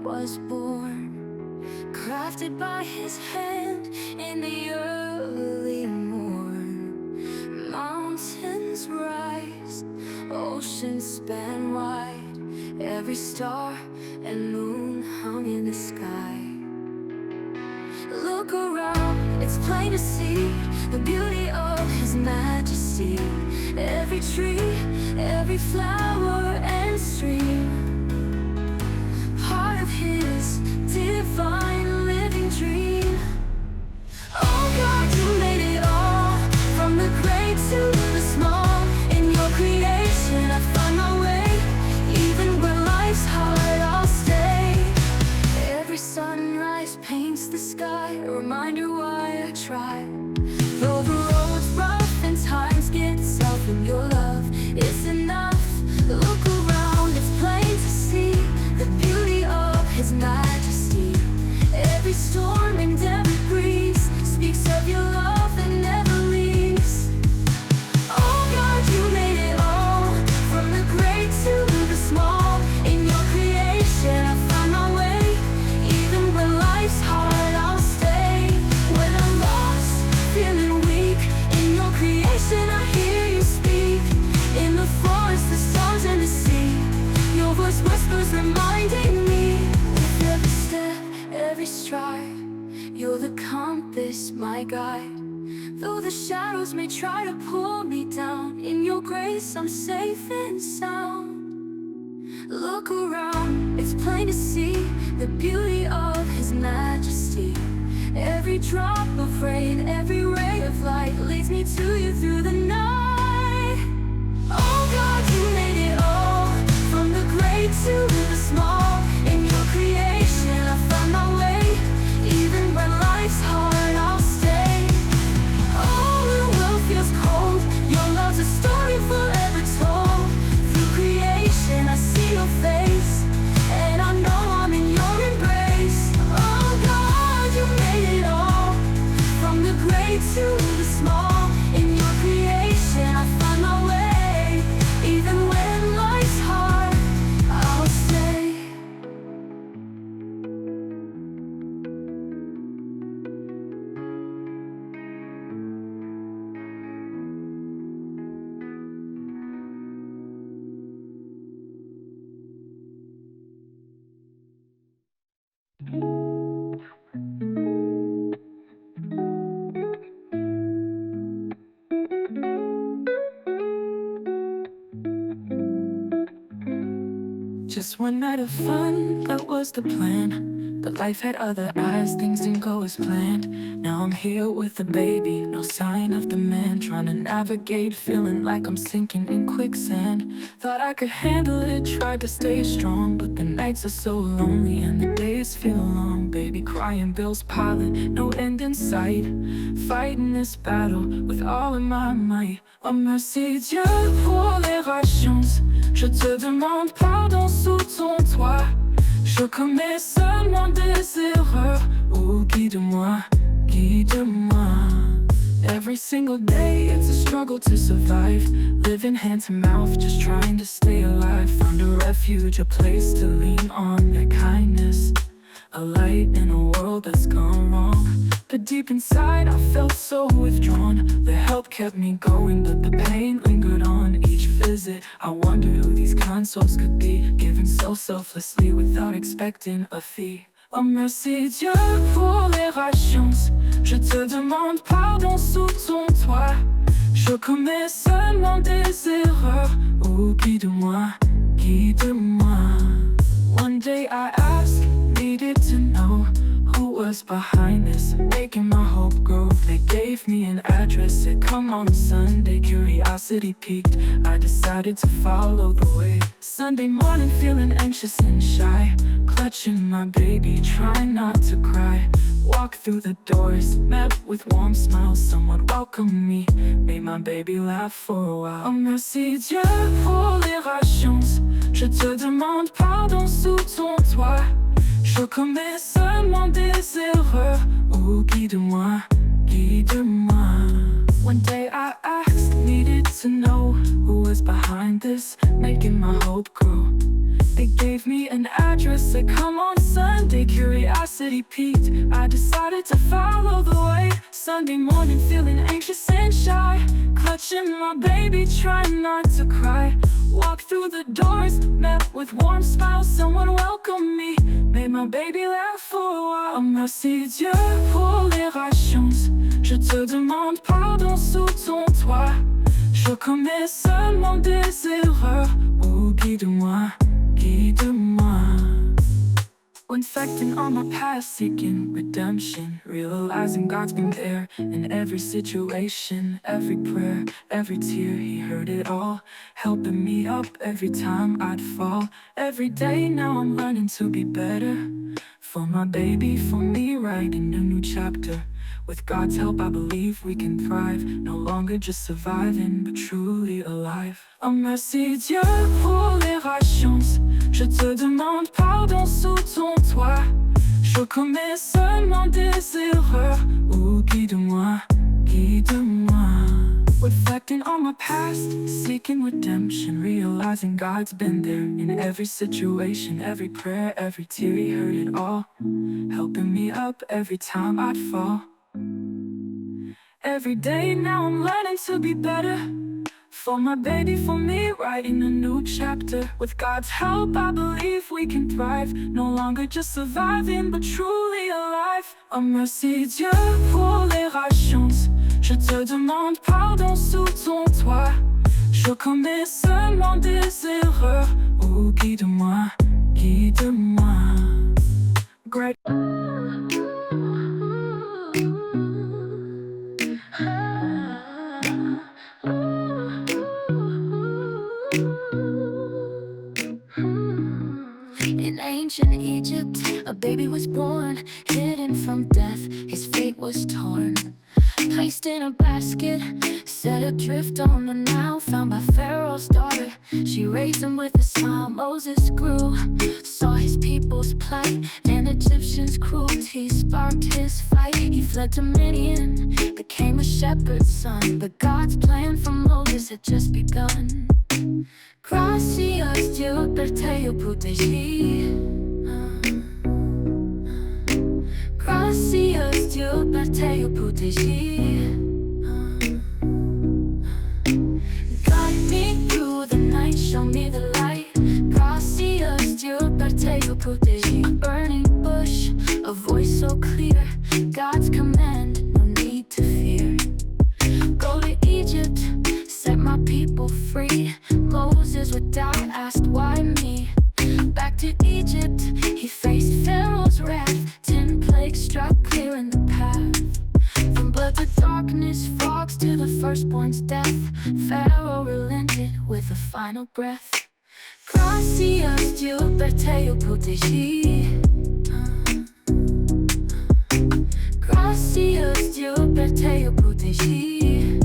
was born, crafted by his hand in the early morn. Mountains rise, oceans span wide, every star and moon hung in the sky. Look around, it's plain to see the beauty of his majesty. Every tree, every flower and stream, part of his divine living dream. Oh God, you made it all, from the great to the small. In your creation I find my way, even when life's hard I'll stay. Every sunrise paints the sky, a reminder why I try. Though the road's rough and times get tough, in your love is enough. Look around, it's plain to see the beauty of his majesty. Every storm and every breeze speaks of your love that never leaves. Oh God, you made it all, from the great to the small. In your creation I find my way, even when life's hard I'll stay. When I'm lost, feeling weak, in your creation I hear you speak. In the forest, the stars and the sea, your voice whispers reminding me. With every step, every stride, you're the compass, my guide. Though the shadows may try to pull me down, in your grace I'm safe and sound. Look around, it's plain to see the beauty of his majesty. Every drop of rain, every ray of light leads me to you through the night. Oh God, you made it all, from the great to the small. In your creation I find my way, even when life's hard I'll stay. Oh, when the world feels cold, your love's a story forever told. Through creation I see your face, and I know I'm in your embrace. Oh God, you made it all, from the great to the small. In your creation I find my way, even when life's hard I'll stay. Just one night of fun, that was the plan. But life had other eyes, things didn't go as planned. Now I'm here with a baby, no sign of the man. Trying to navigate, feeling like I'm sinking in quicksand. Thought I could handle it, tried to stay strong, but the nights are so lonely and the days feel long. Baby crying, bills piling, no end in sight. Fighting this battle with all of my might. Oh merci Dieu pour les rations. Je te demande pardon sous ton toit. Je commets seulement des erreurs. Oh, guide-moi, guide-moi. Every single day it's a struggle to survive. Living hand to mouth, just trying to stay alive. Found a refuge, a place to lean on. Their kindness, a light in a world that's gone wrong. But deep inside I felt so withdrawn. The help kept me going, but the pain lingered on. Each visit I wondered who these kind souls could be, giving so selflessly without expecting a fee. Oh merci Dieu pour les rations. Je te demande pardon sous ton toit. Je commets seulement des erreurs. Oh guide-moi, guide-moi. One day I asked, needed to know who was behind this, making my hope grow. They gave me an address, said come on Sunday. Curiosity piqued, I decided to follow the way. Sunday morning feeling anxious and shy, clutching my baby, trying not to cry. Walked through the doors, met with warm smiles. Someone welcomed me, made my baby laugh for a while. Oh merci Dieu pour les rations. Je te demande pardon sous ton toit. Je commets seulement des erreurs. Oh guide-moi, guide-moi. One day I asked, needed to know who was behind this, making my hope grow. They gave me an address, said come on son. curiosity piqued, I decided to follow the way. Sunday morning feeling anxious and shy, clutching my baby, trying not to cry. Walked through the doors, met with warm smiles, someone welcomed me, made my baby laugh for a while. Merci Dieu pour les rations, je te demande pardon sous ton toit. Je commets seulement des erreurs, oh guide-moi, guide-moi. Reflecting on my past, seeking redemption, realizing God's been there in every situation, every prayer, every tear, He heard it all, helping me up every time I'd fall. Every day now I'm learning to be better, for my baby, for me, writing a new chapter. With God's help I believe we can thrive, no longer just surviving but truly alive. Oh merci Dieu pour les rations, je te demande pardon sous ton toit. Je commets seulement des erreurs, oh guide-moi, guide-moi. Reflecting on my past, seeking redemption, realizing God's been there in every situation, every prayer, every tear, He heard it all, helping me up every time I'd fall. Every day now I'm learning to be better, for my baby, for me, writing a new chapter. With God's help I believe we can thrive, no longer just surviving but truly alive. Oh merci Dieu pour les rations, je te demande pardon sous ton toit. Je commets seulement des erreurs, oh guide-moi, guide-moi. Great. In ancient Egypt, a baby was born, hidden from death, his fate was torn. Placed in a basket, set adrift on the Nile, found by Pharaoh's daughter. She raised him with a smile. Moses grew, saw his people's plight, and Egyptians' cruelty sparked his fight. He fled to Midian, became a shepherd's son, but God's plan for Moses had just begun. Gracias Dieu per te protéger. Gracias Dieu per te protéger. Guide me through the night, show me the light. Gracias Dieu per te protéger. A burning bush, a voice so clear, God's command, no need to fear. Go to Egypt, set my people free. Moses with doubt asked, why me? Back to Egypt, he faced Pharaoh's wrath. 10 plagues struck, clearing the path. From blood to darkness, frogs to the firstborn's death, Pharaoh relented with a final breath. Gracias Dieu per te protéger. Gracias Dieu per te protéger.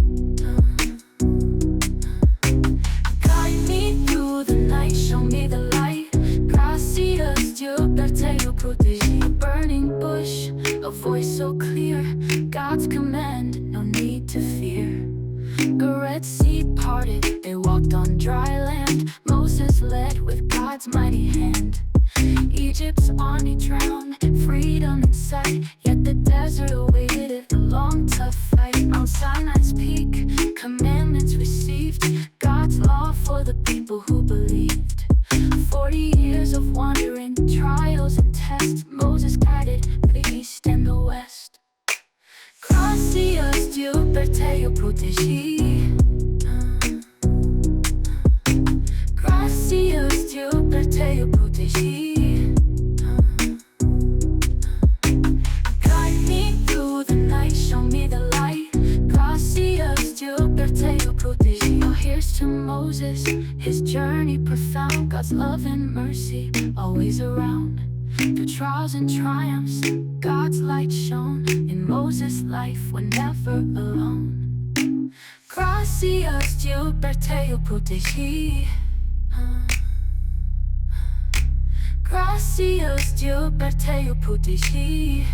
Guide me through the night, show me the light. Gracias Dieu per te protéger. A burning bush, a voice so clear, God's command, no need to fear. The Red Sea parted, they walked on dry land. Moses led with God's mighty hand. Egypt's army drowned, freedom in sight, yet the desert awaited a long tough fight. On Sinai's peak, commandments received, God's law for the people who believed. 40 years of wandering, trials and tests, Moses guided the east and the west. Gracias Dieu per te protéger. Gracias Dieu per te protéger. Guide me through the night, show me the light. Gracias Dieu per te protéger. Oh, here's to Moses, his journey profound, God's love and mercy always around. Through trials and triumphs, God's light shone. In Moses' life, we're never alone. Gracias Dieu per te protéger. Gracias Dieu per te protéger.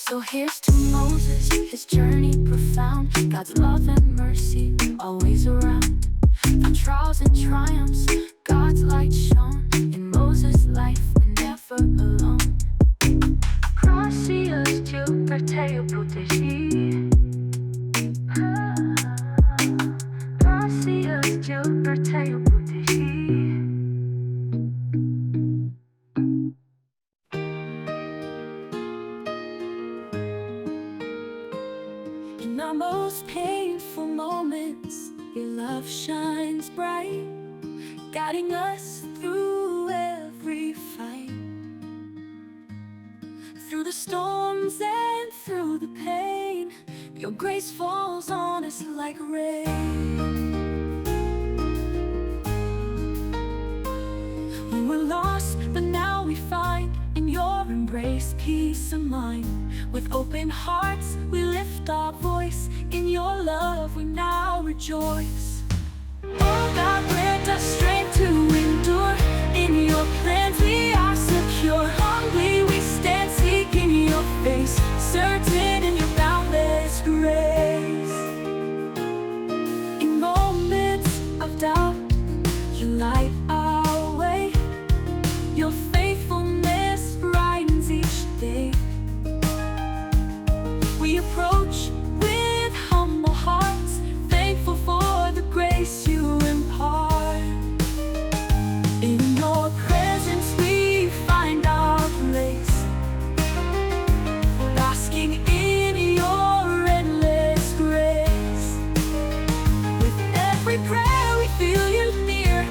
So here's to Moses, his journey profound, God's love and mercy always around. For trials and triumphs, God's light shone. In Moses' life, we're never proteger, proteger. Ansias de eu proteger, proteger. In our most painful moments, your love shines bright, guiding us through every fight. Through the storms and through the pain, your grace falls on us like rain. We were lost, but now we find in your embrace peace of mind. With open hearts, we lift our voice. In your love, we now rejoice. Oh God, grant us strength to endure. In your plans, we are secure. Humbly, we stand seeking your face, certain in your boundless grace. In moments of doubt, you light our way. Your faithfulness brightens each day. We approach with humble hearts, thankful for the grace you impart. In your presence we find our place, basking in your endless grace. With every prayer we feel you near,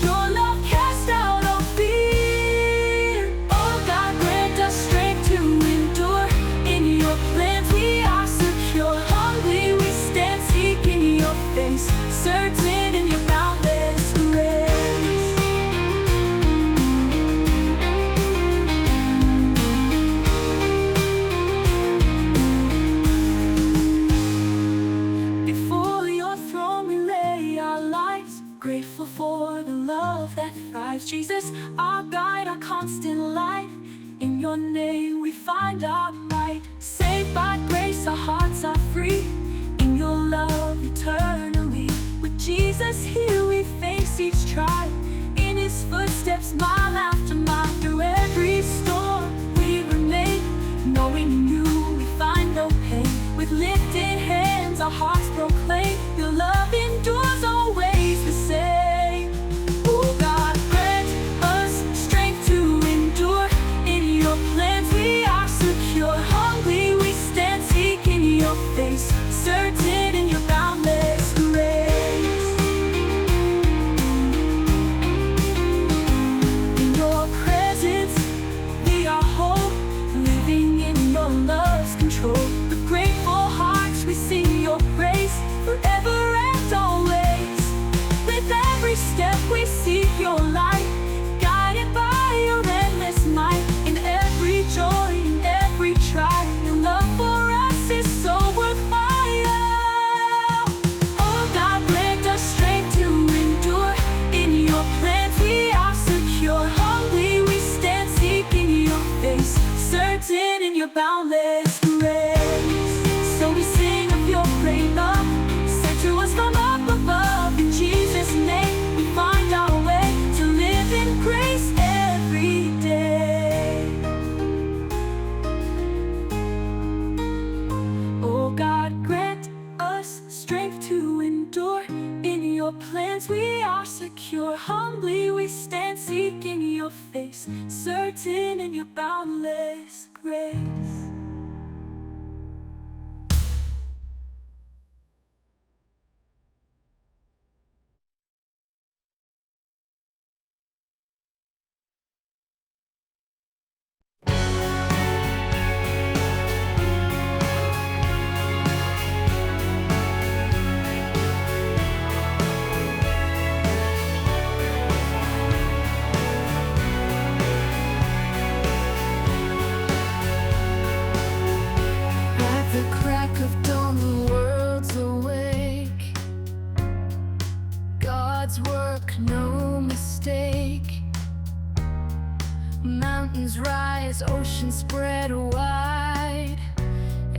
your love casts out all fear. Oh God, grant us strength to endure. In your plans we are secure. Humbly we stand seeking your face, certain in your boundless grace. Before your throne we lay our lives, grateful for the love that thrives. Jesus, our guide, our constant light. In your name we find our might. Saved by grace, our hearts are free. In your love eternally. With Jesus here we face each trial. In his footsteps, mile after mile. Through every storm we remain, knowing in you we find no pain. With lifted hands our hearts proclaim, your love endures always the same. Oh God, grant us strength to endure. In your plans we are secure. Humbly we stand seeking your face, certain in your boundless grace. In your presence we are whole, living in your love's control. With grateful hearts we sing your praise, forever and always. With every step we seek your light, guided by your endless might. In every joy, in every trial, your love for us is so worthwhile. Oh God, grant us strength to endure. In your plans we are secure. Humbly we stand seeking your face, certain in your boundless grace. So we sing of your great love, sent to us from up above. In Jesus' name we find our way to live in grace every day. Oh God, grant us strength to endure. In your plans we are secure. Humbly we stand seeking your face, certain in your boundless grace. At the crack of dawn, the world's awake. God's work, no mistake. Mountains rise, oceans spread wide.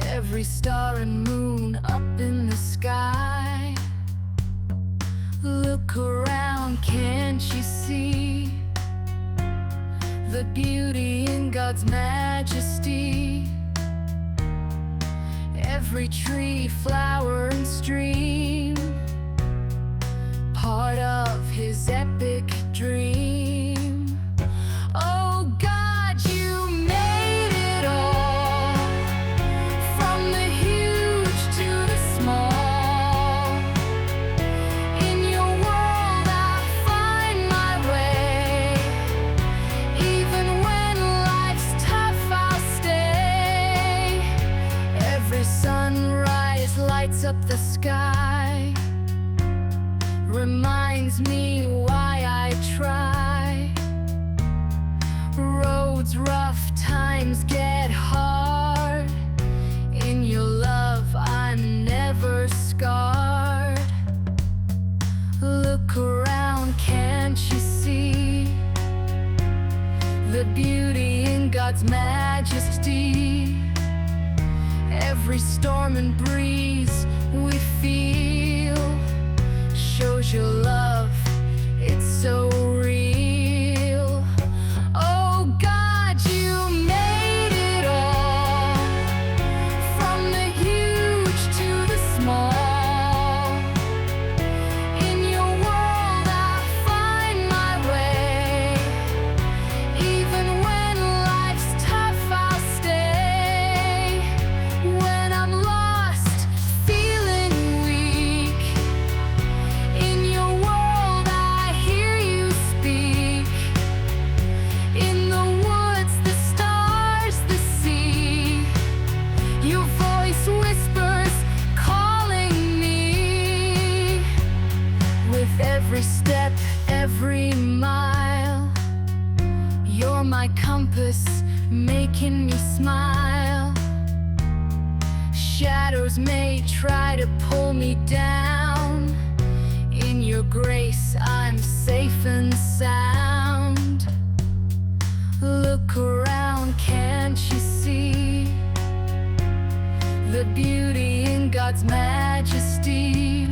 Every star and moon up in the sky. Look around, can't you see the beauty in God's majesty? every tree, flower, and stream, part of his epic dream. Oh God, you made it all, from the huge to the small. In your world I find my way. Even when life's tough, I'll stay. Every sunrise lights up the sky, reminds me why I try. Roads rough, times get hard. In your love I'm never scarred. Look around, can't you see the beauty in God's majesty? Every storm and breeze we feel shows your love, it's so real. Oh God, you made it all, from the huge to the small. In your world I find my way. Even when life's tough, I'll stay. When I'm lost, feeling weak, in your world I hear you speak. In the woods, the stars, the sea, your voice whispers, calling me. With every step, every mile, you're my compass, making me smile. Shadows may try to pull me down. In your grace I'm safe and sound. Look around, can't you see the beauty in God's majesty?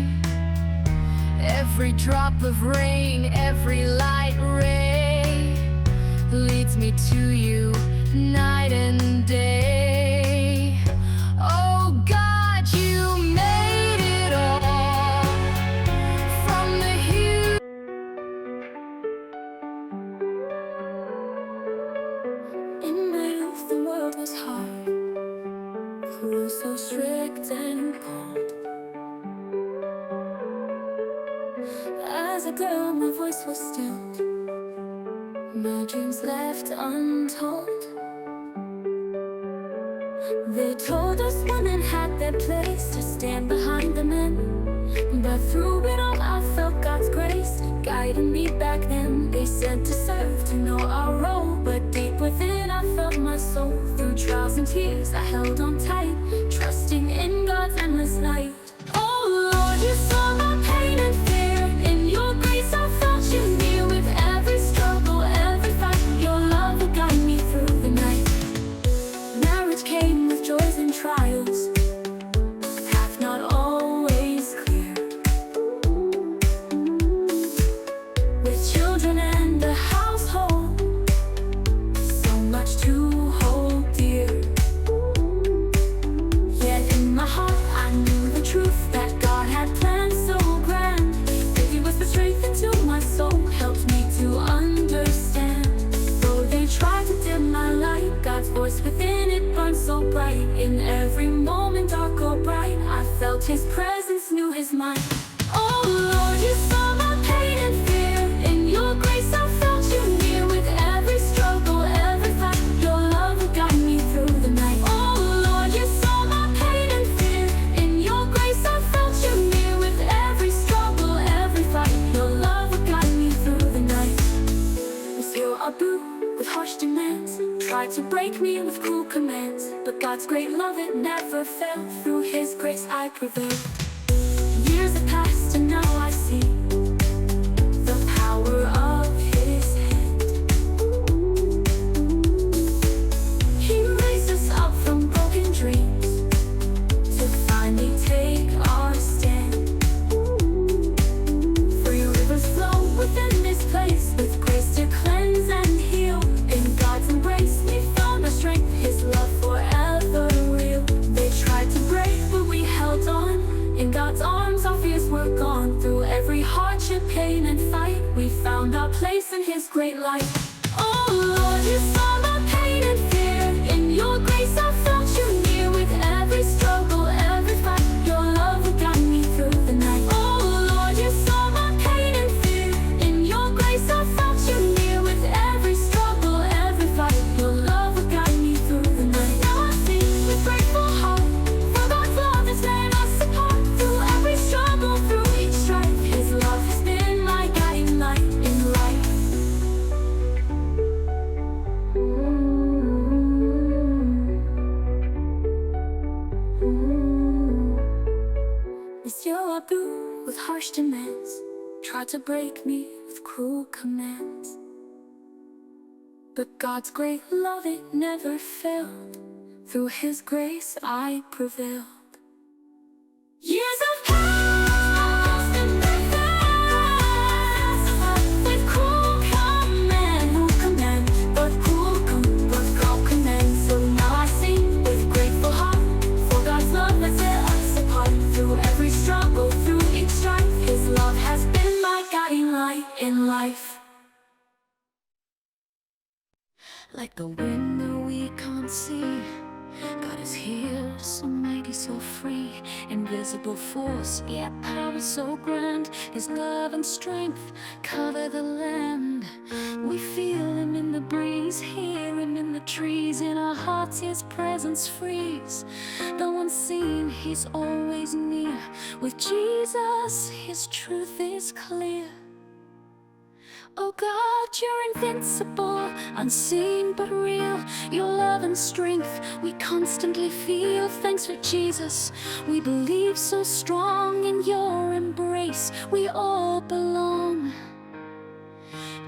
Every drop of rain, every light ray leads me to you night and day. Oh God, you made it all, from the huge. In my youth the world was hard, cruel, so strict and cold. As a girl my voice was stilled, my dreams left untold. They told us women had their place to stand behind the men, but through it all I felt God's grace guiding me back then. They said to serve, to know our role, but deep within I felt my soul. Through trials and tears I held on tight, trusting in God's endless light. Oh Lord, you saw my pain and fear. In your grace I felt you near. With every struggle, every fight, your love would guide me through the night. Marriage came with joys and trials, path not always clear. With children and a household, so much to hold dear. Yet in my heart I knew the truth, that God had planned so grand. That He whispered strength into my soul, helped me to understand. Though they tried to dim my light, God's voice within it burned so bright. In every moment, dark or bright, I felt His presence, knew His mind. Oh Lord, you saw my pain and fear. In your grace I felt you near. With every struggle, every fight, your love would guide me through the night. Oh Lord, you saw my pain and fear. In your grace I felt you near. With every struggle, every fight, your love would guide me through the night. Was your abu with harsh demands, tried to break me with cruel commands, but God's great love, it never fell. Through His grace I prevailed. Years have passed and now I see the power of His hand. He raised us up from broken dreams to finally take our stand. Free rivers flow within this place, with grace to cleanse and heal. In God's embrace we found our strength, His love forever real. They tried to break great light. Oh Lord, you saw my pain and fear. In your grace I felt you near. With every struggle, every fight, your love would guide me through the night. Oh Lord, you saw my pain and fear. In your grace I felt you near. With every struggle, every fight, your love would guide me through the night. Now I sing with grateful heart, for God's love has set us apart. Through every struggle, through each strife, His love has been my guiding light in life. Monsieur Abu, with harsh demands, tried to break me with cruel commands. But God's great love, it never failed. Through His grace I prevailed. Years have passed and they fast, with cruel command, but God commands. So now I sing with grateful heart, for God's love has set us apart. Through every struggle, through each strife, His love has been my guiding light in life. Like the wind that we can't see, God is here, so mighty, so free. Invisible force, yet power so grand. His love and strength cover the land. We feel Him in the breeze, hear Him in the trees. In our hearts His presence frees. Though unseen, He's always near. With Jesus, His truth is clear. Oh God, you're invincible, unseen but real. Your love and strength we constantly feel. Thanks for Jesus, we believe so strong. In your embrace we all belong.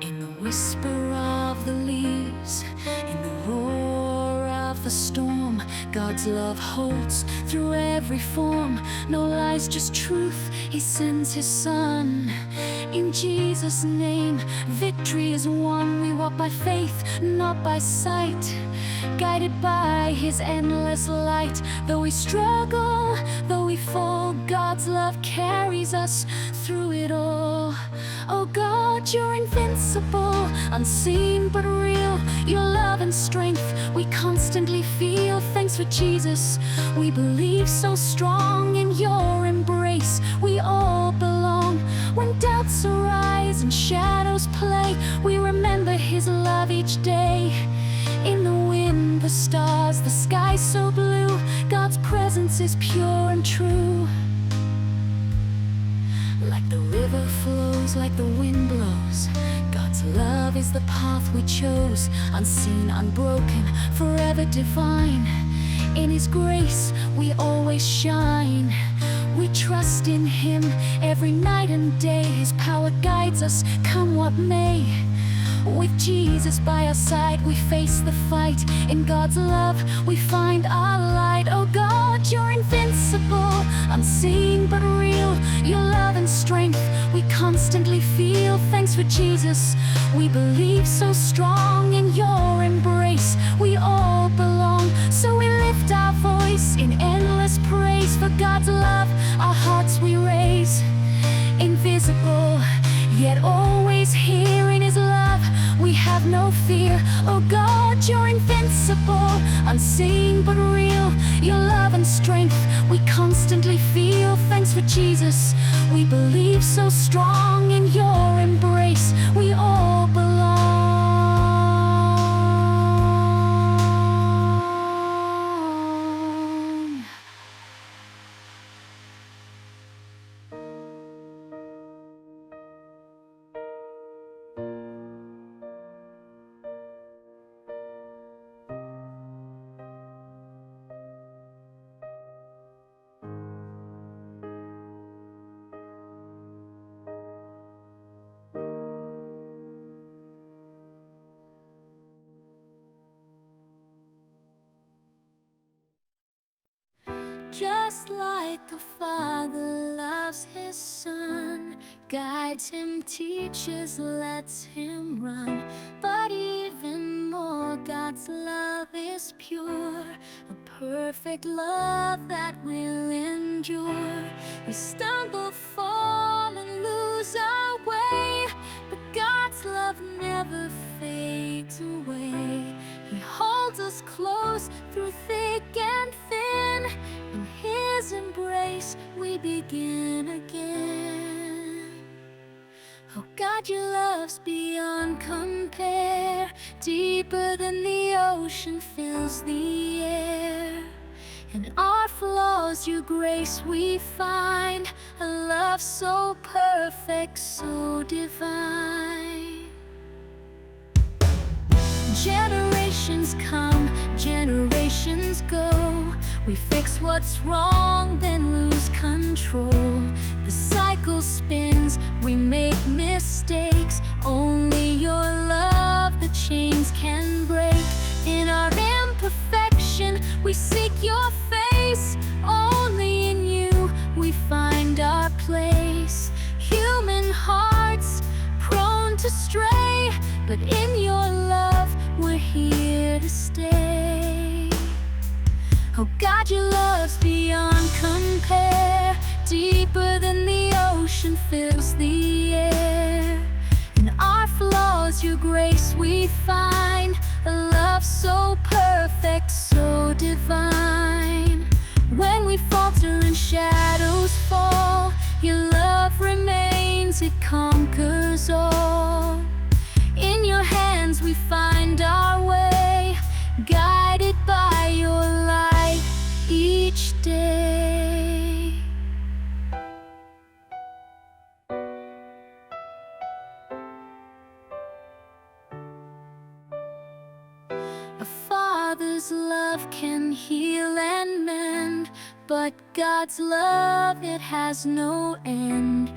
In the whisper of the leaves, in the roar of the storm, God's love holds through every form. No lies, just truth, He sends His Son. In Jesus' name, victory is won. We walk by faith, not by sight, guided by His endless light. Though we struggle, though we fall, God's love carries us through it all. Oh God, you're invincible, unseen but real. Your love and strength we constantly feel. Thanks for Jesus, we believe so strong. In your embrace we all belong. When doubts arise and shadows play, we remember His love each day. In the wind, the stars, the sky so blue, God's presence is pure and true. Like the river flows, like the wind blows, God's love is the path we chose. Unseen, unbroken, forever divine. In His grace we always shine. We trust in Him every night and day. His power guides us, come what may. With Jesus by our side we face the fight. In God's love we find our light. Oh God, you're invincible, unseen but real. Your love and strength we constantly feel. Thanks for Jesus, we believe so strong. In your embrace we all belong. So we lift our voice in endless praise. For God's love our hearts we raise. Invisible, yet always here. In His love we have no fear. Oh God, you're invincible, unseen but real. Your love and strength we constantly feel. Thanks for Jesus, we believe so strong. In your embrace we all belong. Just like a father loves his son, guides him, teaches, lets him run. But even more, God's love is pure, a perfect love that will endure. We stumble, fall, and lose our way, but God's love never embrace, we begin again. Oh God, your love's beyond compare, deeper than the ocean fills the air. In our flaws, your grace we find, a love so perfect, so divine. Generations come, generations go, we fix what's wrong, then lose control. The cycle spins, we make mistakes, only your love the chains can break. In our imperfection, we seek your face, only in you we find our place. Human hearts prone to stray, but in your love we're here to stay. Oh God, your love's beyond compare, deeper than the ocean fills the air. In our flaws, your grace we find, a love so perfect, so divine. When we falter and shadows fall, your love remains, it conquers all. In your hands we find our way, guided by your light each day. A father's love can heal and mend, but God's love, it has no end.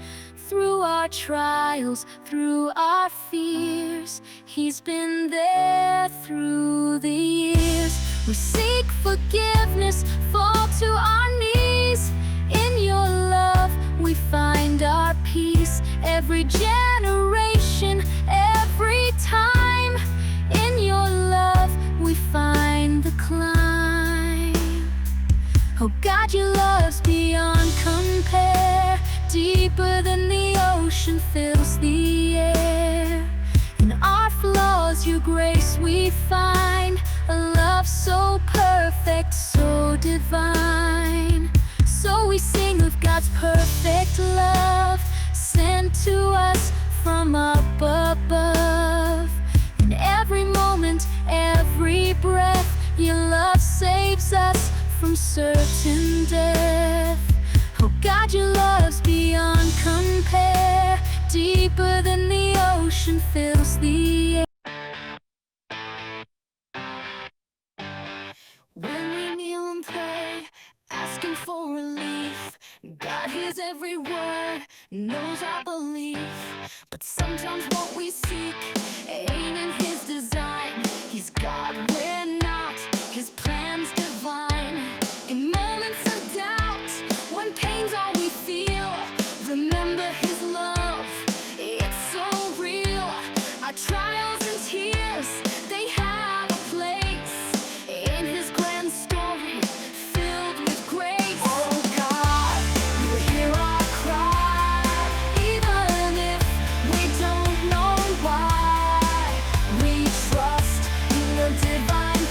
Through our trials, through our fears, He's been there through the years. We seek forgiveness, fall to our knees. In your love we find our peace. Every generation, every time, in your love we find the climb. Oh God, your love's beyond compare, deeper than the ocean fills the air. In our flaws, your grace we find, a love so perfect, so divine. So we sing of God's perfect love, sent to us from up above. In every moment, every breath, your love saves us from certain death. Oh God, your love's beyond compare, deeper than the ocean fills the air. When we kneel and pray, asking for relief, God hears every word, knows our belief. But sometimes what we seek ain't in His design. He's God, we're not, His plan's divine. In moments of doubt, when pain's all we feel, remember His love, it's so real. Our trials and tears, they have a place in His grand story, filled with grace. Oh God, you hear our cry, even if we don't know why. We trust in the divine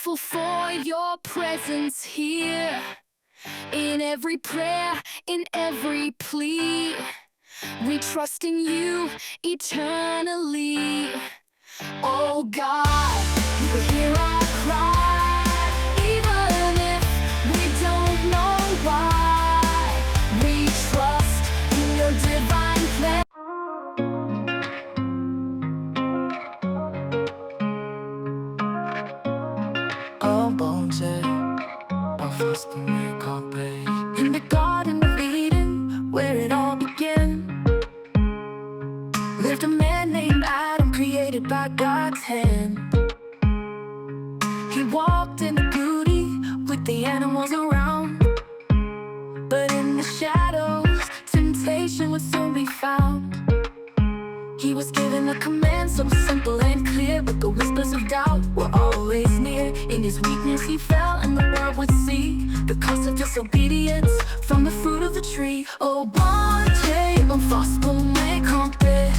grateful for your presence here. In every prayer, in every plea, we trust in you eternally. Oh God, you could hear our cry, even if we don't know why. We trust in your divine plan. Oh bon Dieu, offense pour mes campés. In the Garden of Eden, where it all began, lived a man named Adam, created by God's hand. He walked in the beauty with the animals around, but in the shadows, temptation would soon be found. He was given a command so simple and clear, but the whispers of doubt were always near. In his weakness he fell, and the world would see the cost of disobedience from the fruit of the tree. Oh bon Dieu, bon force pour me camper.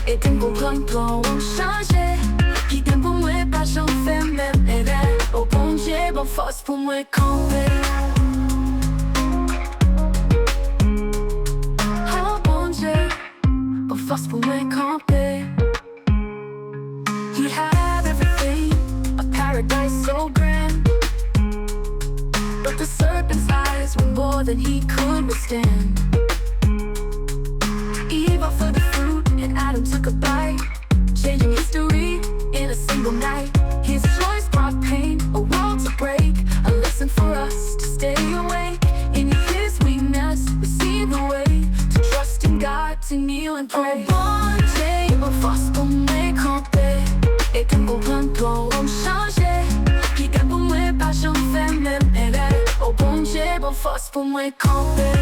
Et tempo plan on changer. Qui t'aime pour moi, pas j'en fais même erreur. Oh bon Dieu, bon force pour me camper. Oh bon Dieu, bon force pour me camper. He had everything, a paradise so grand, but the serpent's eyes were more than he could withstand. Eve offered the fruit and Adam took a bite, changing history in a single night. His choice brought pain, a world to break, a lesson for us to stay awake. In his weakness, we see the way to trust in God, to kneel and pray. Oh bon Dieu, bon force pour me camper. Et tempo plan on changer. Qui t'aime pour moi, pas j'en fais même erreur. Oh bon Dieu, bon force pour me camper.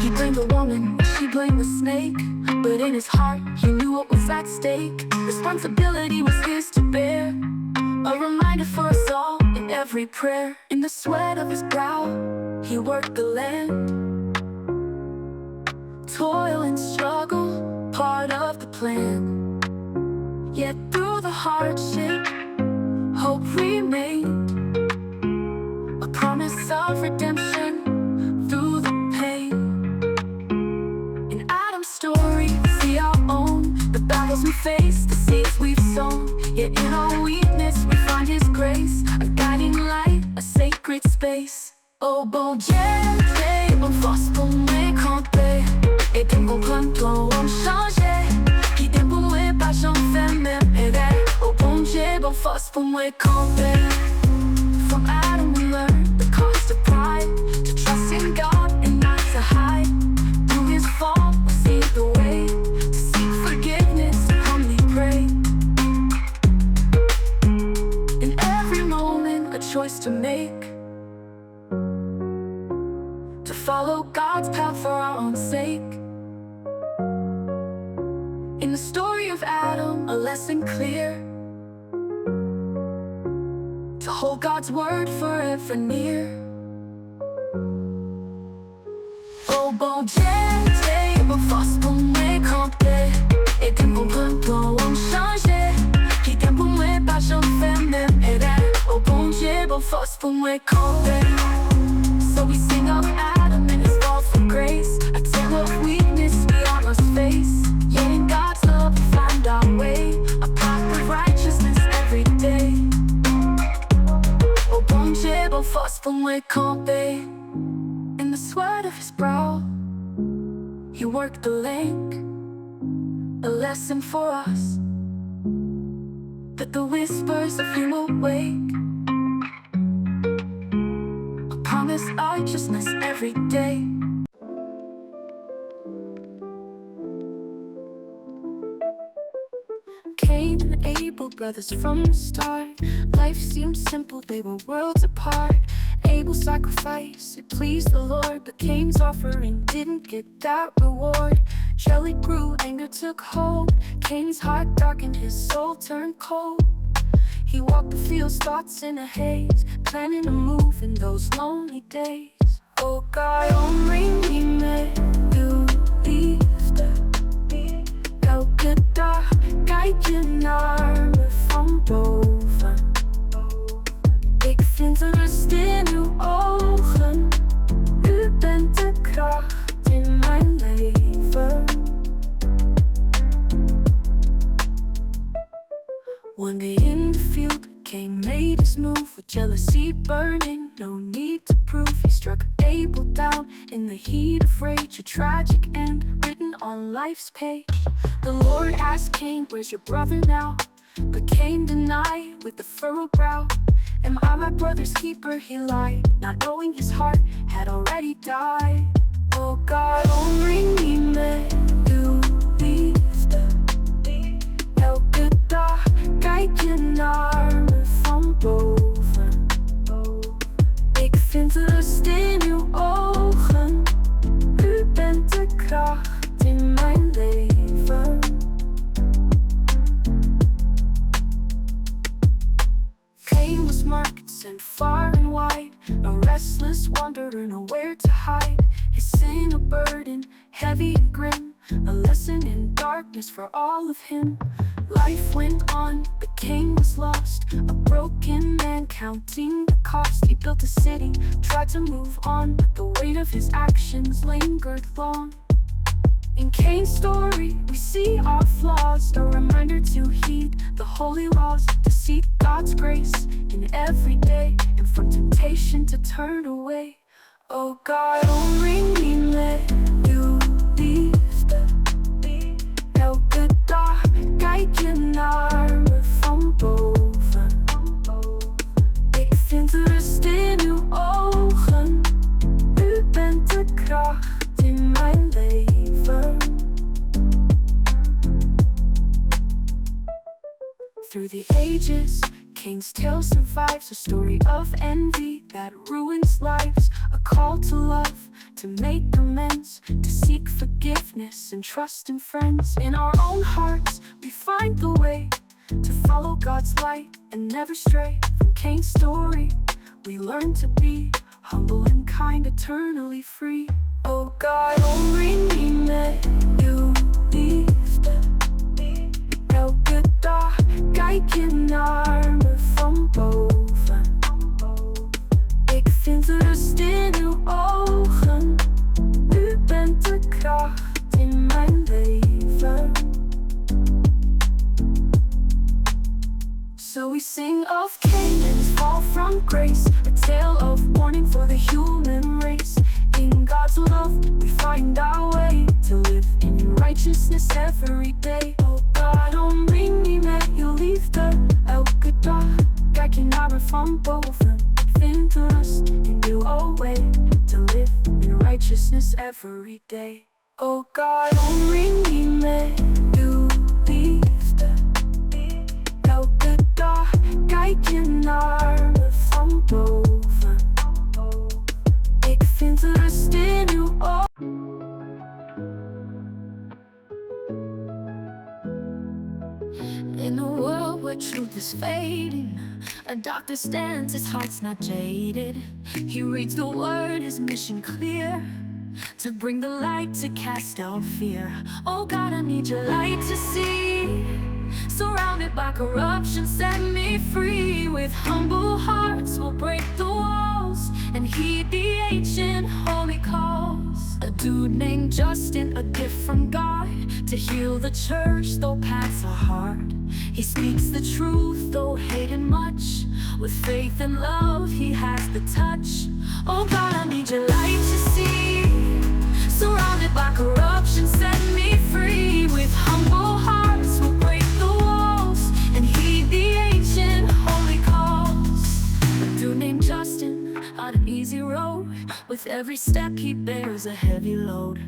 He blamed the woman, she blamed the snake, but in his heart, he knew what was at stake. Responsibility was his to bear, a reminder for us all in every prayer. In the sweat of his brow, he worked the land. Toil and struggle, part of the plan. Yet through the hardship, hope remained, a promise of redemption through the pain. In Adam's story, we see our own, the battles we face, the seeds we've sown. Yet in our weakness, we find his grace, a guiding light, a sacred space. Oh bon Dieu, bon force pour me camper. Et tempo plan on changer. Qui t'aime pour moi, pas j'en fais même erreur. Oh bon Dieu, bon force pour me camper. From Adam we learned the cost of pride, to trust in God and not to hide. Through his fall, we see the way to seek forgiveness and humbly pray. In every moment, a choice to make, to follow God's path for our own sake. In the story of Adam, a lesson clear, to hold God's word forever near. Oh bon Dieu, bon force pour me camper. Et tempo plan on changer. Qui t'aime pour moi, pas j'en fais même erreur. Oh bon Dieu, bon force pour me camper. So we sing of Adam and his fall for grace, a tale of weakness we all must face. Yet in God's love we find our way, a path of righteousness every day. Oh bon Dieu, bon force pour me camper. In the sweat of his brow, he worked the link, a lesson for us, that the whispers of him awake, a promise of righteousness every day. Cain and Abel, brothers from the start. Life seemed simple, they were worlds apart. Abel's sacrifice, it pleased the Lord, but Cain's offering didn't get that reward. Jealousy grew, anger took hold. Cain's heart darkened, his soul turned cold. He walked the fields, thoughts in a haze, planning a move in those lonely days. Oh God, omring med, du lyfte. Help the dark, guide kijken naar me van boven. Ik vind rust in uw ogen. U bent de kracht in mijn leven. One day in the field, Cain made his move with jealousy burning. No need to prove, he struck Abel down in the heat of rage. A tragic end written on life's page. The Lord asked Cain, where's your brother now? But Cain denied with a furrowed brow. Am I my brother's keeper? He lied, not knowing his heart had already died. Oh God, omring me met uw liefde. Elke dag kijk je naar me van boven. Ik vind rust in uw ogen. U bent de kracht in mijn leven. Cain was marked, sent far and wide, a restless wanderer, nowhere to hide. His sin a burden, heavy and grim, a lesson in darkness for all of him. Life went on, but Cain was lost, a broken man counting the cost. He built a city, tried to move on, but the weight of his actions lingered long. In Cain's story, we see our flaws, a reminder to heed the holy laws, to seek God's grace in every day, and from temptation to turn away. Oh God, omring me met uw liefde. Elke dag kijk je naar me van boven. Ik vind rust in uw ogen. U bent de kracht in mijn leven. Through the ages, Cain's tale survives, a story of envy that ruins lives. A call to love, to make amends, to seek forgiveness and trust in friends. In our own hearts, we find the way to follow God's light and never stray. From Cain's story, we learn to be humble and kind, eternally free. Oh God, omring me met uw liefde. Elke dag kijk je naar me van boven. Ik vind rust in uw ogen. U bent de kracht in mijn leven. So we sing of Cain and his fall from grace, a tale of warning for the human race. In God's love, we find our way to live in righteousness every day. Oh God, omring me met uw liefde. Elke dag kijk je naar me van boven. Vind rust in uw way to live in righteousness every day. Oh God, omring me met uw liefde. Elke dag kijk je naar me van boven. Ik vind rust in uw ogen. In a world where truth is fading, a doctor stands, his heart's not jaded. He reads the word, his mission clear, to bring the light, to cast out fear. Oh God, I need your light to see. Surrounded by corruption, set me free. With humble hearts, we'll break the walls and heed the ancient holy calls. A dude named Justin, a gift from God, to heal the church, though paths are hard. He speaks the truth, though hated much. With faith and love, he has the touch. Oh God, I need your light to see. Surrounded by corruption, set me free. With humble hearts, we'll break the walls and heed the ancient holy calls. A dude named Justin, on an easy road. With every step he bears a heavy load.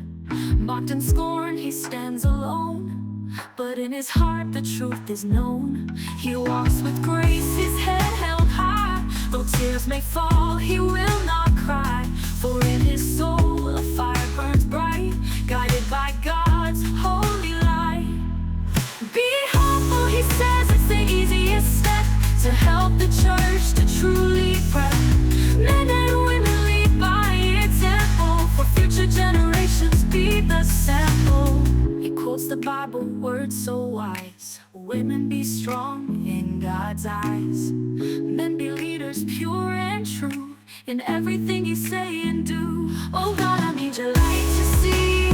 Mocked and scorned, he stands alone, but in his heart the truth is known. He walks with grace, his head held high. Though tears may fall, he will not cry. For in his soul a fire burns bright, guided by God's holy light. Be humble, he says, it's the easiest step to help the church to truly prep. Men and women lead by example, for future generations be the sample. He quotes the Bible, words so wise. Women be strong in God's eyes. Men be leaders pure and true in everything you say and do. Oh God, I need your light to see.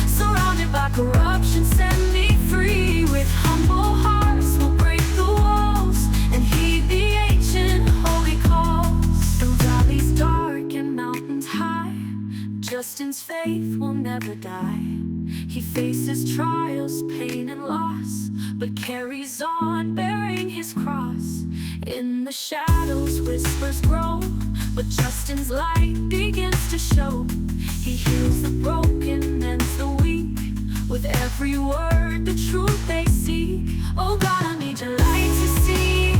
Surrounded by corruption, set me free. With humble hearts we'll break the walls and heed the ancient holy calls. Through valleys dark and mountains high, Justin's faith will never die. He faces trials, pain and loss, but carries on bearing his cross. In the shadows whispers grow, but Justin's light begins to show. He heals the broken, mends the weak, with every word the truth they seek. Oh God, I need your light to see.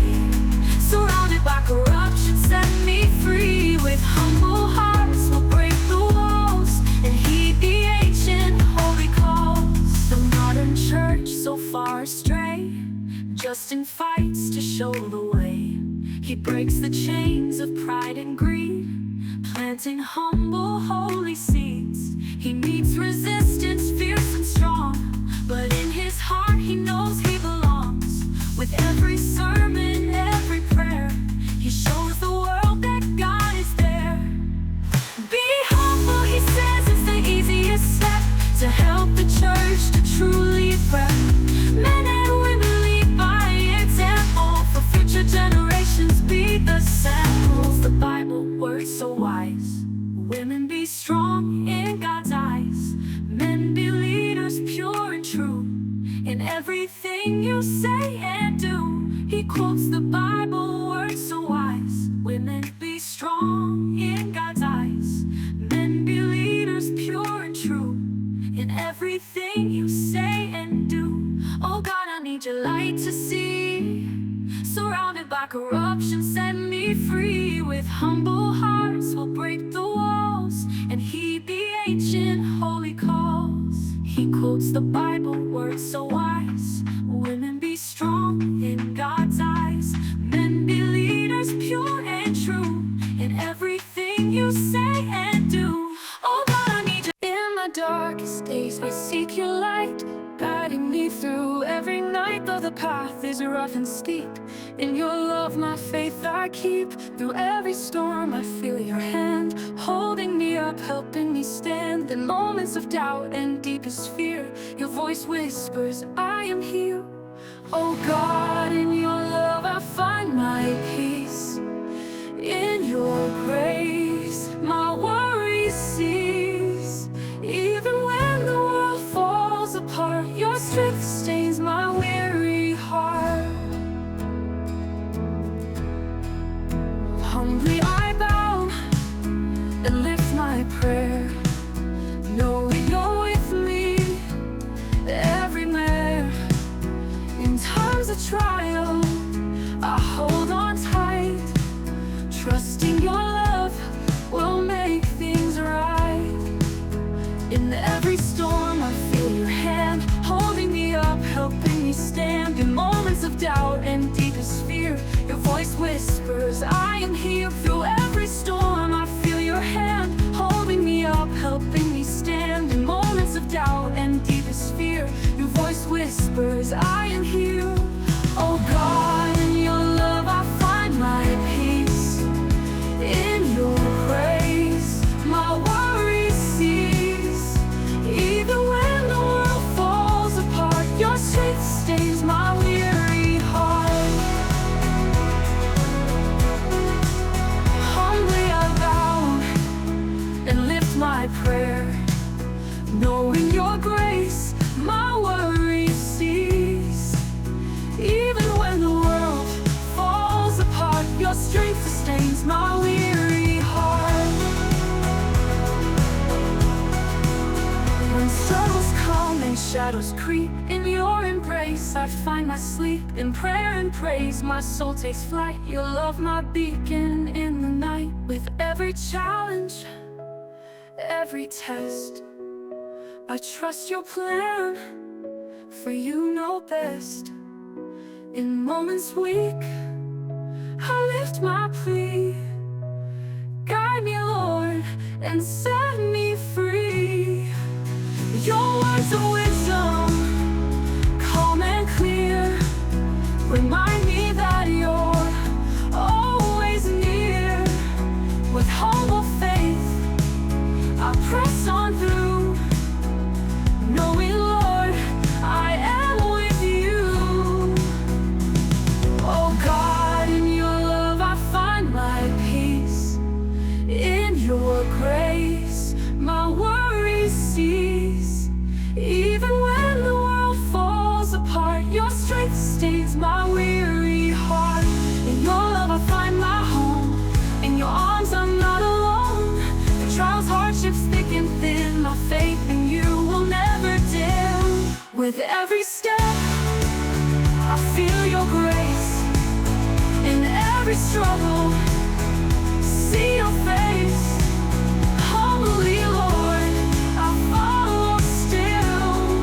Surrounded by corruption, set me free. With humble hearts we'll break the walls and heed the ancient holy calls. The modern church so far astray, Justin fights to show the way. He breaks the chains of pride and greed, planting humble holy seeds. He meets resistance fierce and strong, but in his heart he knows he belongs. With every sermon, every prayer, he shows the world that God is there. Be humble, he says, it's the easiest step to help the church to truly thrive. Men and women lead by example, for future generations be the samples. The Bible words so wise. Women be strong in God's eyes. Men be leaders pure and true in everything you say and do. He quotes the Bible words so wise. Women be strong in God's eyes. Men be leaders pure and true in everything you say and do. Oh God, I need your light to see. Surrounded by corruption, set me free. With humble hearts we'll break the walls and heed the ancient holy calls. He quotes the Bible words so wise. Women be strong in God's eyes. Men be leaders pure and true in everything you say and do. Oh God, I need you. In my darkest days I seek your light, guiding me through every night. Though the path is rough and steep, in your love my faith I keep. Through every storm I feel your hand, holding me up, helping me stand. In moments of doubt and deepest fear, your voice whispers, I am here. Oh God, in your love I find my peace. In your grace my worries cease. Even when the world falls apart, your strength sustains my weary heart. Humbly I bow and lift my prayer, knowing you're with me everywhere. In times of trial I hold on tight, trusting your love will make things right. In every storm I feel your hand, holding me up, helping me stand. In moments of doubt and deepest fear, your voice whispers, I am here. Through every storm I feel your hand, holding me up, helping me stand. In moments of doubt and deepest fear, your voice whispers, I am here. Oh God, in your love I find my peace. In your grace my worries cease. Even when the world falls apart, your strength sustains my weary heart. Humbly I bow and lift my prayer, knowing your grace my worries cease. Even when the world falls apart, your strength sustains my weary heart. When struggles come and shadows creep, in your embrace I find my sleep. In prayer and praise my soul takes flight. Your love my beacon in the night. With every challenge, every test, I trust your plan, for you know best. In moments weak I lift my plea. Guide me, Lord, and set me free. Your words of wisdom, calm and clear, grace, my worries cease. Even when the world falls apart, your strength sustains my weary heart. In your love I find my home, in your arms I'm not alone. The trials, hardships, thick and thin, my faith in you will never dim. With every step I feel your grace, in every struggle see your face. Humbly, Lord, I follow still,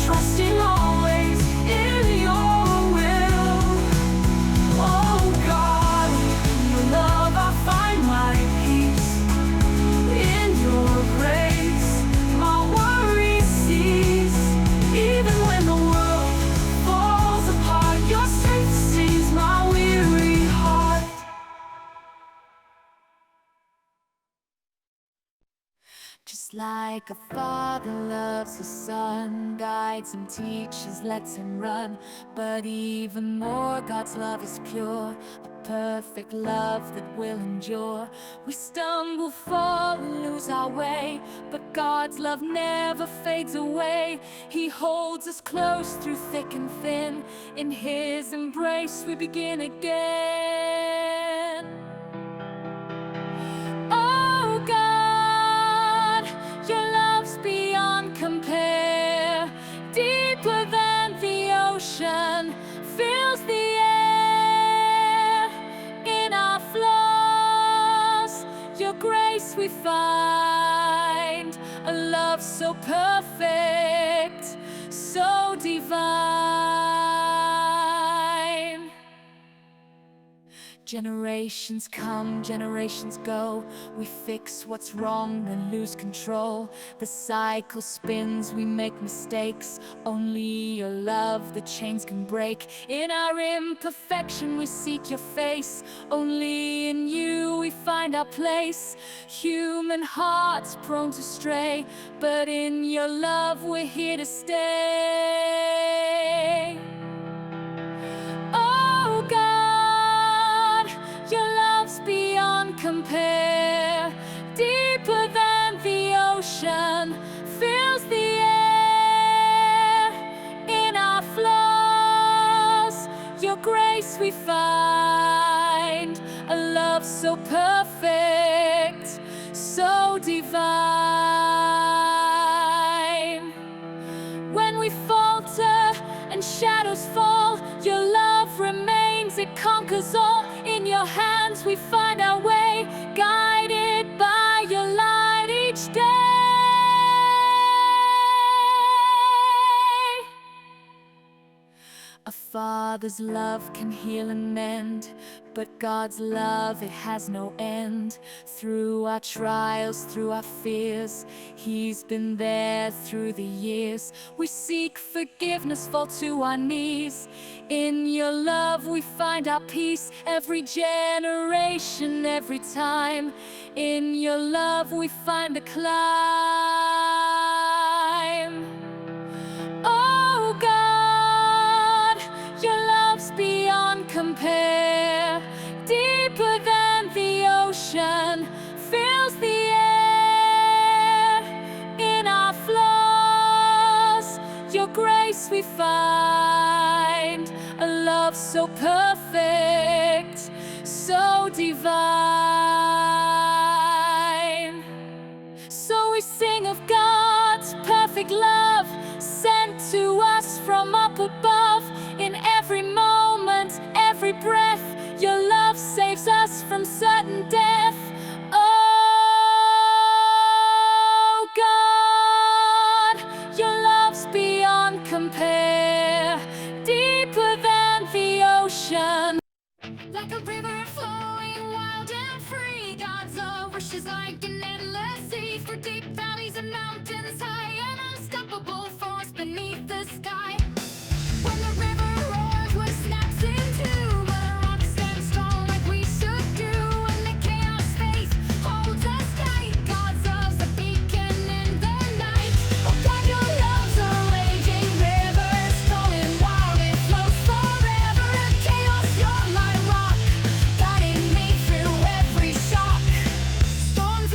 trusting always in your will. Oh God, in your love I find my peace. In your grace, my worries cease. Even when the world falls apart, your strength sustains my weary heart. Just like a father loves his son, guides him, teaches, lets him run. But even more, God's love is pure, a perfect love that will endure. We stumble, fall, and lose our way, but God's love never fades away. He holds us close through thick and thin. In His embrace we begin again. Oh God, your love's beyond compare. Deeper than the ocean, fills the air. In our flaws, your grace we find. A love so perfect, so divine. Generations come, generations go. We fix what's wrong and lose control. The cycle spins, we make mistakes. Only your love the chains can break. In our imperfection we seek your face. Only in you we find our place. Human hearts prone to stray, but in your love we're here to stay. Oh God, your love's beyond compare. Deeper than the ocean, fills the air. In our flaws, your grace we find. A love so perfect, so divine. When we falter and shadows fall, your love remains, it conquers all. In your hands we find our way, guided by your light each day. A father's love can heal and mend, but God's love, it has no end. Through our trials, through our fears, He's been there through the years. We seek forgiveness, fall to our knees. In your love we find our peace. Every generation, every time, in your love we find the climb. Oh God, your love's beyond compare. Deeper than the ocean, fills the air. In our flaws, your grace we find. A love so perfect, so divine. So we sing of God's perfect love, sent to us from up above. In every moment, every breath, your love saves us from certain death. Oh God, your love's beyond compare. Deeper than the ocean, like a river flowing wild and free. God's love rushes like an endless sea, for deep valleys and mountains high, and unstoppable force beneath the sky. When the river roars, what snaps in two, but our rock stands strong like we should do. When the chaos face holds us tight, God's love's a beacon in the night. Oh God, your love's a raging river, flowing wild, it flows forever. In chaos, you're my rock, guiding me through every shock. Storms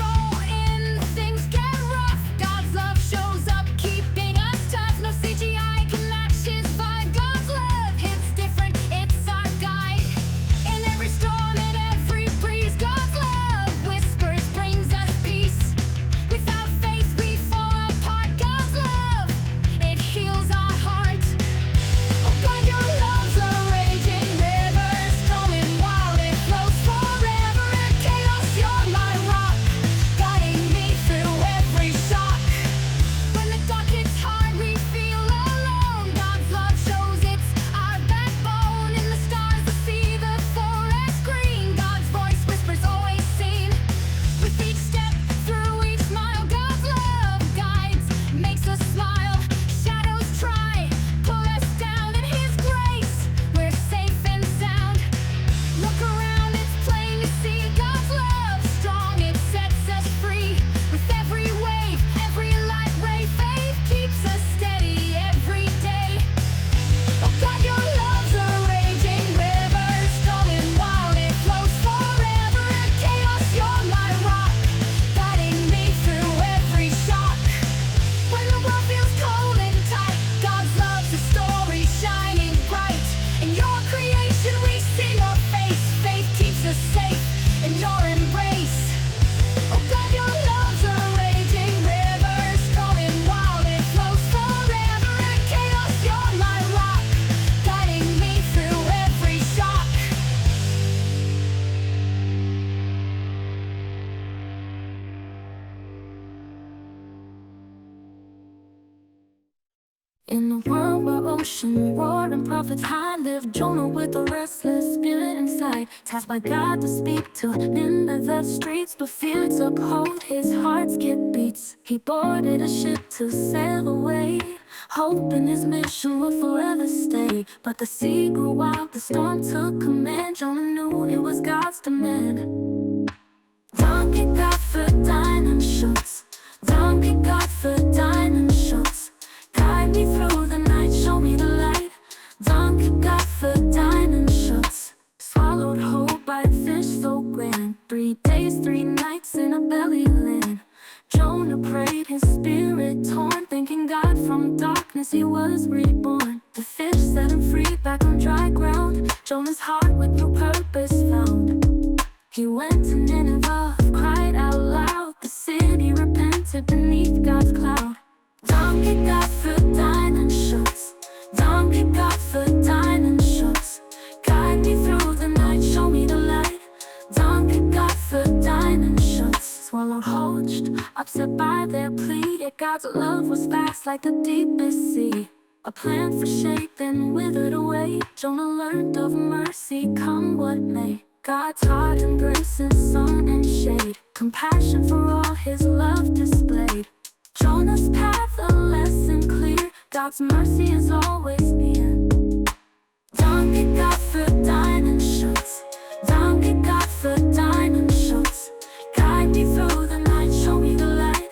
In a world where ocean roared and prophets high, lived Jonah with a restless spirit inside. Tasked by God to speak to men of the streets, but fear took hold, his heart skipped beats. He boarded a ship to sail away, hoping his mission would forever stay. But the sea grew wild, the storm took command. Jonah knew it was God's demand. Donkey God for diamond shoots, donkey God for diamond shoots. Guide me through the night, show me the light. Donkey God for diamond shoots. Swallowed whole by a fish so grand. 3 days, 3 nights in a belly land. Jonah prayed, his spirit torn, thanking God from darkness he was reborn. The fish set him free back on dry ground. Jonah's heart with new purpose found. He went to Nineveh, cried out loud. The city repented beneath God's cloud. Donkey God for diamond shoots, donkey God for diamond shoots. Guide me through the night, show me the light. Donkey God for diamond shoots. Swallowed whole, upset by their plea, yet God's love was vast like the deepest sea. A plant for shade, then withered away. Jonah learned of mercy, come what may. God taught him grace in sun and shade, compassion for all his love displayed. Jonah's path a lesson clear, God's mercy is always near. Donkey God for diamond shoots, donkey God for diamond shoots. Guide me through the night, show me the light.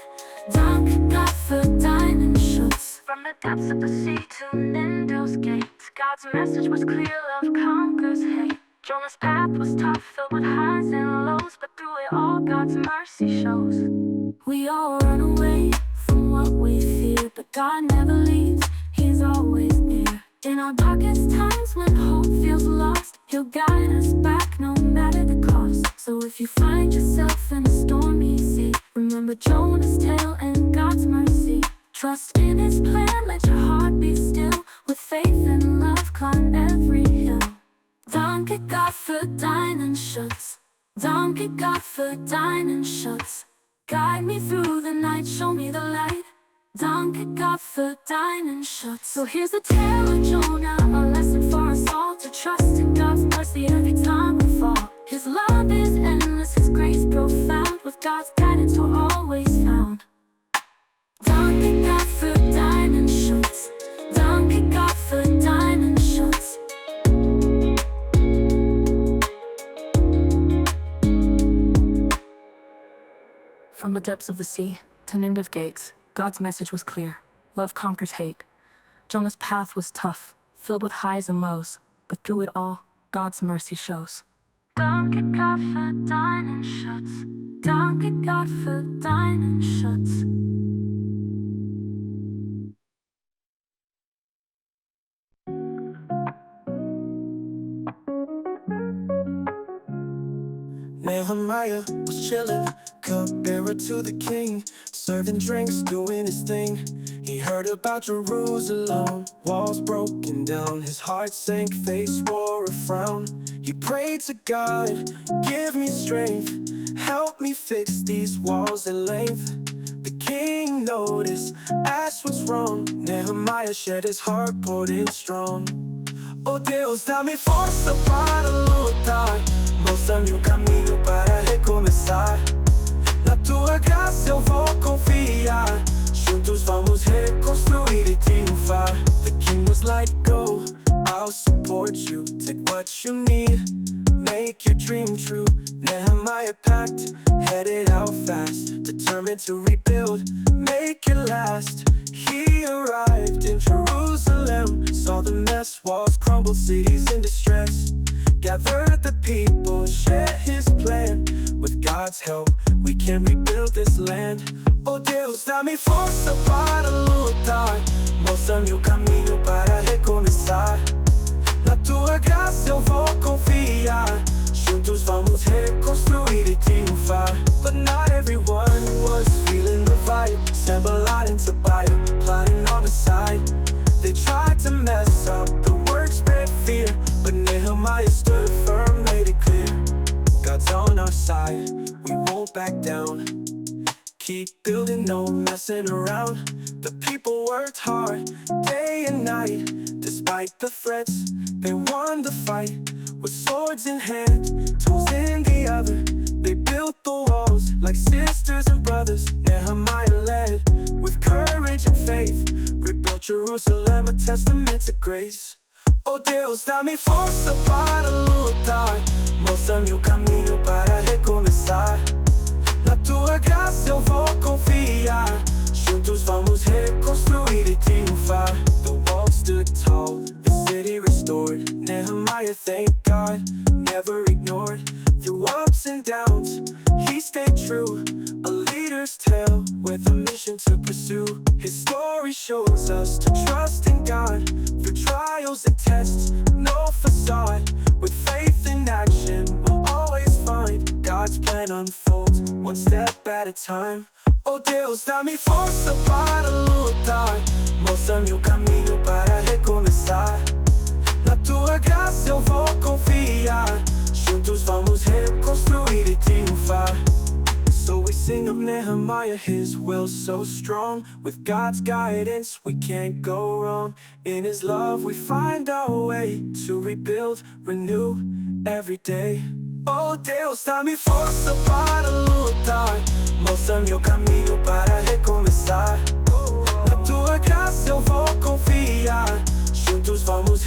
Donkey God for diamond shoots. From the depths of the sea to Nineveh's gate, God's message was clear, love conquers hate. Jonah's path was tough, filled with highs and lows, but through it all God's mercy shows. We all run away from what we fear, but God never leaves, He's always near. In our darkest times when hope feels lost, He'll guide us back no matter the cost. So if you find yourself in a stormy sea, remember Jonah's tale and God's mercy. Trust in His plan, let your heart be still. With faith and love, climb every hill. Donkey God for diamond shoots, donkey God for diamond shoots. Guide me through the night, show me the light. Donkey God for diamond shoots. So here's the tale of Jonah, a lesson for us all, to trust in God's mercy every time we fall. His love is endless, His grace profound. With God's guidance we're always found. Donkey God for diamond shoots, donkey God for diamond shoots. From the depths of the sea to Nineveh gates, God's message was clear. Love conquers hate. Jonah's path was tough, filled with highs and lows, but through it all, God's mercy shows. Donkey God for diamond shoots, donkey God for diamond shoots. Nehemiah was chillin', cupbearer to the king, serving drinks, doing his thing. He heard about Jerusalem, walls broken down. His heart sank, face wore a frown. He prayed to God, give me strength, help me fix these walls at length. The king noticed, asked what's wrong. Nehemiah shared his heart, poured in strong. Oh Deus, dá-me força para lutar. Mostra-me o caminho para recomeçar. Na tua graça eu vou confiar. Juntos vamos reconstruir e triunfar. The king was like, go, I'll support you. Take what you need, make your dream true. Nehemiah packed, headed out fast, determined to rebuild, make it last. He arrived in Jerusalem, saw the mess, walls crumbled, cities in distress. Gathered the people, shared his plan. With God's help, we can rebuild this land. Oh Deus, dá-me força para lutar. Mostra-me o caminho para recomeçar. Na tua graça eu vou confiar. Juntos vamos reconstruir e triunfar. But not everyone was feeling the vibe. Sanballat and Tobiah plotting on the side. They tried to mess up, the word spread fear. But Nehemiah stood firm, made it clear. God's on our side, we won't back down. Keep building, no messing around. The people worked hard day and night. Despite the threats, they won the fight. With swords in hand, tools in the other, they built the walls like sisters and brothers. Nehemiah led with courage and faith, rebuilt Jerusalem, a testament to grace. Oh Deus, dá-me força para lutar. Mostra-me o caminho para recomeçar. Na tua graça eu vou confiar. Juntos vamos reconstruir e triunfar. The wall stood tall, the city restored. Nehemiah thanked God, never ignored. Through ups and downs, he stayed true. A leader's tale with a mission to pursue. His story shows us to trust in God through trials and tests, no facade. With faith in action, we'll always find God's plan unfolds, one step at a time. Oh Deus, dá-me força para lutar. Mostra-me o caminho para recomeçar. Na tua graça eu vou confiar. Juntos vamos reconstruir e triunfar. So we sing of Nehemiah, his will so strong. With God's guidance we can't go wrong. In his love we find our way to rebuild, renew every day. Oh Deus, dá-me força para lutar. Mostra-me o caminho para recomeçar. Na tua graça eu vou confiar. Juntos vamos